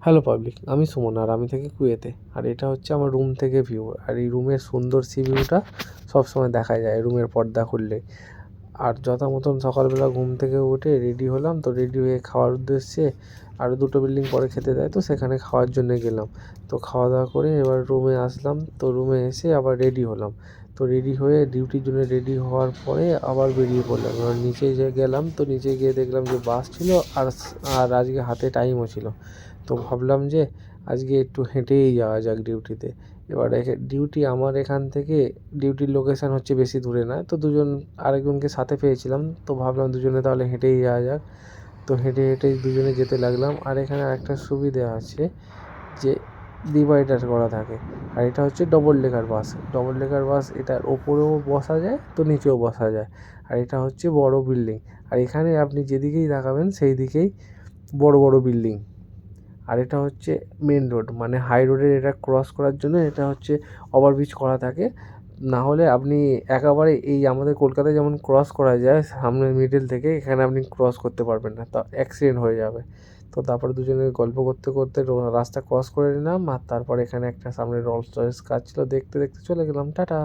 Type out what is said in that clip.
Hello public, আমি সুমন আর আমি থাকি কুয়েতে। আর এটা হচ্ছে আমার রুম থেকে ভিউ। আর এই রুমের সুন্দর সি ভিউটা সবসময় দেখা যায় রুমের পর্দা খুললে। আর যথা মতন সকালবেলা ঘুম থেকে উঠে রেডি হলাম, তো রেডি হয়ে খাওয়ার উদ্দেশ্যে আরও দুটো বিল্ডিং পরে খেতে দেয়, তো সেখানে খাওয়ার জন্যে গেলাম। তো খাওয়া দাওয়া করে এবার রুমে আসলাম, তো রুমে এসে আবার রেডি হলাম। তো রেডি হয়ে ডিউটির জন্য রেডি হওয়ার পরে আবার বেরিয়ে পড়লাম। এবার নিচে যে গেলাম, তো নিচে গিয়ে দেখলাম যে বাস ছিল আর আজকে হাতে টাইমও ছিল। তো ভাবলাম যে আজকে একটু হেঁটেই যাওয়া যাক ডিউটিতে। এবার ডিউটি আমার এখান থেকে ডিউটির লোকেশান হচ্ছে বেশি দূরে নয়, তো আরেকজনকে সাথে পেয়েছিলাম, তো ভাবলাম দুজনে তাহলে হেঁটেই যাওয়া যাক। তো হেঁটে হেঁটে দুজনে যেতে লাগলাম। আর এখানে আরেকটা সুবিধে আছে যে ডিভাইডার করা থাকে। আর এটা হচ্ছে ডবল ডেকার বাস। ডবল ডেকার বাস, এটার ওপরেও বসা যায়, তো নিচেও বসা যায়। আর এটা হচ্ছে বড় বিল্ডিং। আর এখানে আপনি যেদিকেই তাকাবেন সেই দিকেই বড় বড় বিল্ডিং। আর এটা হচ্ছে মেন রোড, মানে হাই রোডের এটা ক্রস করার জন্য এটা হচ্ছে ওভারব্রিজ করা থাকে। না হলে আপনি একেবারে এই আমাদের কলকাতায় যেমন ক্রস করা যায় সামনের মিডল থেকে, এখানে আপনি ক্রস করতে পারবেন না, তা অ্যাক্সিডেন্ট হয়ে যাবে। তো তারপরে দুজনে গল্প করতে করতে রাস্তা ক্রস করে নিলাম। আর তারপর এখানে একটা সামনে রোলস রয়েস কার ছিল, দেখতে দেখতে চলে গেলাম। টাটা।